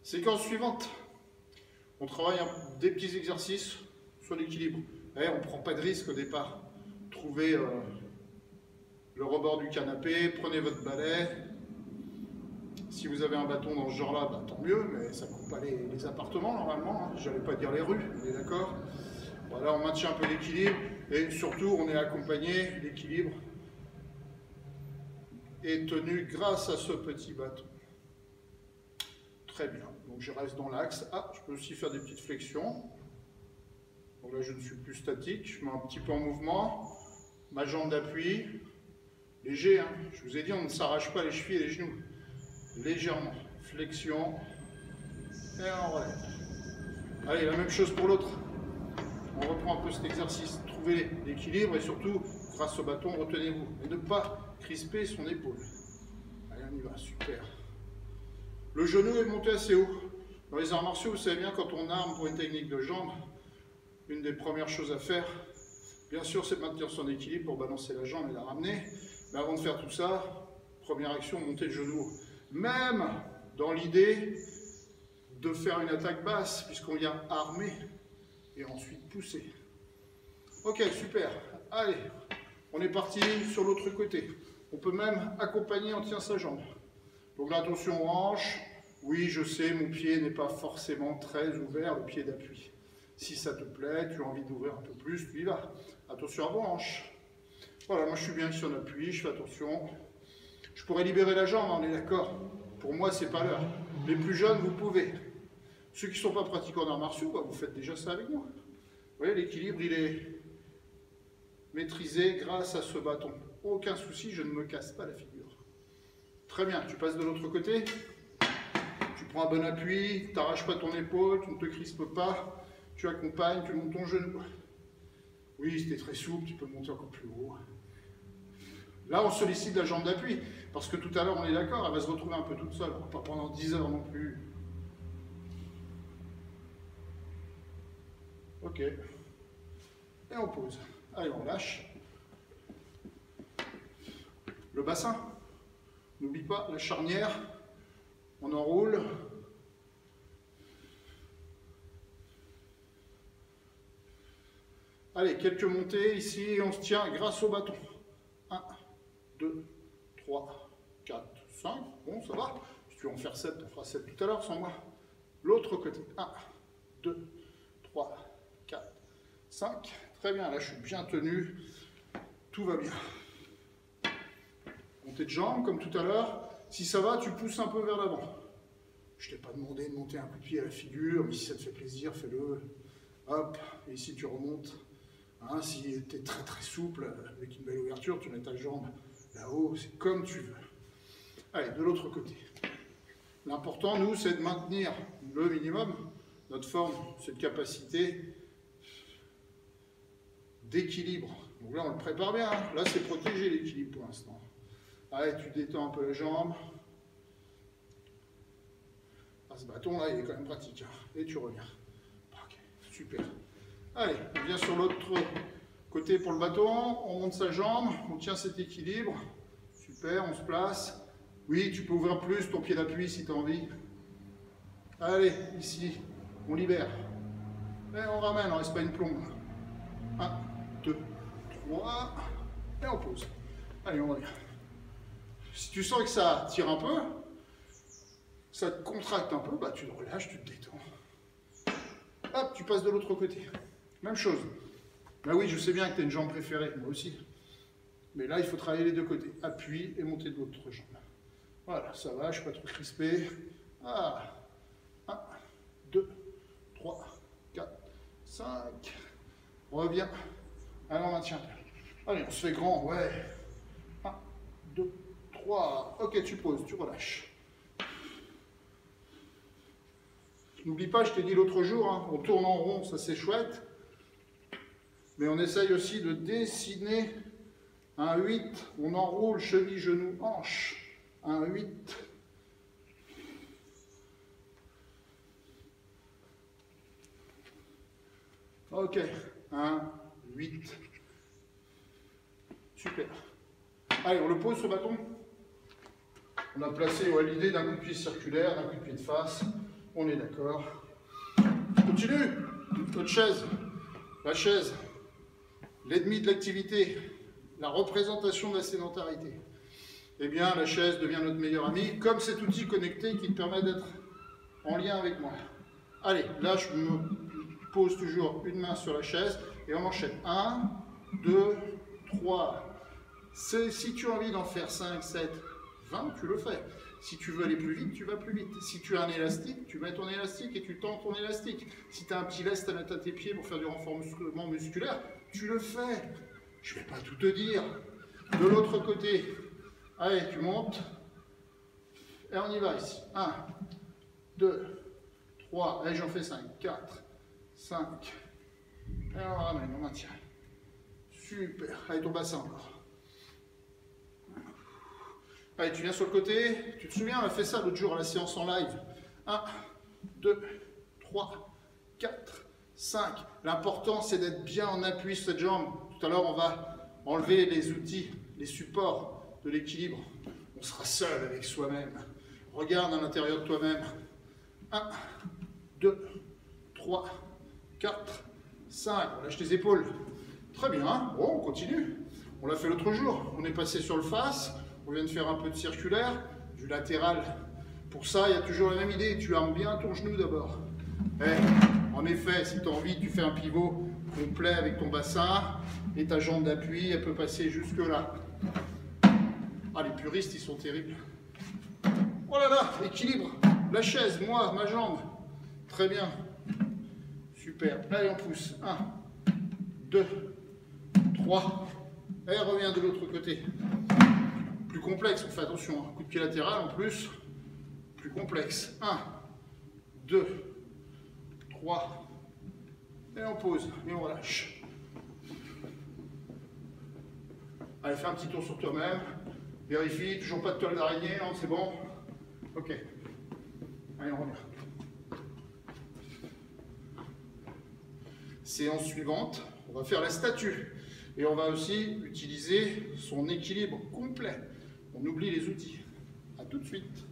Séquence suivante. On travaille des petits exercices sur l'équilibre. On ne prend pas de risque au départ. Trouvez le rebord du canapé, prenez votre balai. Si vous avez un bâton dans ce genre-là, bah, tant mieux, mais ça ne coupe pas les appartements normalement. Je n'allais pas dire les rues, on est d'accord? Voilà, on maintient un peu l'équilibre et surtout on est accompagné, l'équilibre est tenu grâce à ce petit bâton. Très bien, donc je reste dans l'axe. Ah, je peux aussi faire des petites flexions. Donc là je ne suis plus statique, je mets un petit peu en mouvement. Ma jambe d'appui, léger, hein. Je vous ai dit on ne s'arrache pas les chevilles et les genoux. Légèrement, flexion, et on relève. Allez, la même chose pour l'autre. On reprend un peu cet exercice. Trouvez l'équilibre et surtout, grâce au bâton, retenez-vous. Et ne pas crisper son épaule. Allez, on y va, super. Le genou est monté assez haut. Dans les arts martiaux, vous savez bien, quand on arme pour une technique de jambe, une des premières choses à faire, bien sûr, c'est de maintenir son équilibre pour balancer la jambe et la ramener. Mais avant de faire tout ça, première action, monter le genou. Même dans l'idée de faire une attaque basse, puisqu'on vient armer et ensuite pousser. Ok, super. Allez, on est parti sur l'autre côté. On peut même accompagner en tient sa jambe. Donc là, attention aux hanches. Oui, je sais, mon pied n'est pas forcément très ouvert, le pied d'appui. Si ça te plaît, tu as envie d'ouvrir un peu plus, tu y vas. Attention à vos hanches. Voilà, moi je suis bien ici en appui, je fais attention. Je pourrais libérer la jambe, on est d'accord. Pour moi, c'est pas l'heure. Les plus jeunes, vous pouvez. Ceux qui ne sont pas pratiquants d'arts martiaux, bah, vous faites déjà ça avec moi. Vous voyez, l'équilibre, il est maîtrisé grâce à ce bâton. Aucun souci, je ne me casse pas la figure. Très bien, tu passes de l'autre côté. Tu prends un bon appui, tu n'arraches pas ton épaule, tu ne te crispes pas. Tu accompagnes, tu montes ton genou. Oui, c'était très souple, tu peux monter encore plus haut. Là, on sollicite la jambe d'appui, parce que tout à l'heure, on est d'accord, elle va se retrouver un peu toute seule, pas pendant 10 heures non plus. Ok. Et on pose. Allez, on lâche. Le bassin. N'oublie pas la charnière. On enroule. Allez, quelques montées ici, et on se tient grâce au bâton. 1, 2, 3, 4, 5. Bon, ça va. Si tu veux en faire 7, on fera 7 tout à l'heure sans moi. L'autre côté. 1, 2, 3, 4, 5. Très bien, là je suis bien tenu. Tout va bien. Montée de jambe comme tout à l'heure. Si ça va, tu pousses un peu vers l'avant. Je ne t'ai pas demandé de monter un coup de pied à la figure, mais si ça te fait plaisir, fais-le. Hop, et ici tu remontes. Hein, si tu es très très souple, avec une belle ouverture, tu mets ta jambe là-haut, c'est comme tu veux. Allez, de l'autre côté. L'important, nous, c'est de maintenir le minimum, notre forme, cette capacité d'équilibre. Donc là, on le prépare bien. Hein. Là, c'est protéger l'équilibre pour l'instant. Allez, tu détends un peu la jambe. Ah, ce bâton-là, il est quand même pratique. Hein. Et tu reviens. Ok, super. Allez, on vient sur l'autre côté pour le bâton. On monte sa jambe. On tient cet équilibre. Super, on se place. Oui, tu peux ouvrir plus ton pied d'appui si tu as envie. Allez, ici, on libère. Et on ramène, on ne reste pas une plombe. 1, 2, 3. Et on pose. Allez, on revient. Si tu sens que ça tire un peu, ça te contracte un peu, bah tu te relâches, tu te détends. Hop, tu passes de l'autre côté. Même chose. Bah oui, je sais bien que tu as une jambe préférée, moi aussi. Mais là, il faut travailler les deux côtés. Appui et monter de l'autre jambe. Voilà, ça va, je ne suis pas trop crispé. Ah. 1, 2, 3, 4, 5. On revient. Allez, on maintient. Allez, on se fait grand, ouais. 1, 2, 3. Ok, tu poses, tu relâches. N'oublie pas, je t'ai dit l'autre jour, hein, on tourne en rond, ça c'est chouette. Mais on essaye aussi de dessiner un 8. On enroule cheville, genou, hanche. Un 8. Ok, 1, 8. Super. Allez, on le pose ce bâton. On a placé l'idée d'un coup de pied circulaire, d'un coup de pied de face. On est d'accord. Continue. Autre chaise. La chaise. L'ennemi de l'activité. La représentation de la sédentarité. Eh bien, la chaise devient notre meilleur ami, comme cet outil connecté qui te permet d'être en lien avec moi. Allez, là, je me pose toujours une main sur la chaise et on enchaîne. 1, 2, 3. Si tu as envie d'en faire 5, 7, 20, tu le fais. Si tu veux aller plus vite, tu vas plus vite. Si tu as un élastique, tu mets ton élastique et tu tends ton élastique. Si tu as un petit lest à mettre à tes pieds pour faire du renforcement musculaire, tu le fais. Je ne vais pas tout te dire. De l'autre côté, allez, tu montes. Et on y va ici. 1, 2, 3. Allez, j'en fais 5. 4, 5. Et on ramène, on maintient. Super. Allez, ton bassin encore. Allez, tu viens sur le côté. Tu te souviens, on a fait ça l'autre jour à la séance en live. 1, 2, 3, 4, 5. L'important, c'est d'être bien en appui sur cette jambe. Tout à l'heure, on va enlever les outils, les supports de l'équilibre. On sera seul avec soi-même. Regarde à l'intérieur de toi-même. 1, 2, 3, 4, 5. On lâche tes épaules. Très bien. Bon, on continue. On l'a fait l'autre jour. On est passé sur le face. On vient de faire un peu de circulaire, du latéral. Pour ça, il y a toujours la même idée. Tu armes bien ton genou d'abord. En effet, si tu as envie, tu fais un pivot complet avec ton bassin. Et ta jambe d'appui, elle peut passer jusque là. Ah, les puristes, ils sont terribles. Oh là là, équilibre. La chaise, moi, ma jambe. Très bien. Super. Allez, on pousse. 1, 2, 3. Et reviens de l'autre côté. Plus complexe, on fait attention. Coup de pied latéral en plus. Plus complexe. 1, 2, 3. Et on pose. Et on relâche. Allez, fais un petit tour sur toi-même. Vérifie. Toujours pas de toile d'araignée, non, c'est bon. Ok. Allez, on revient. Séance suivante, on va faire la statue. Et on va aussi utiliser son équilibre complet. On oublie les outils. A tout de suite.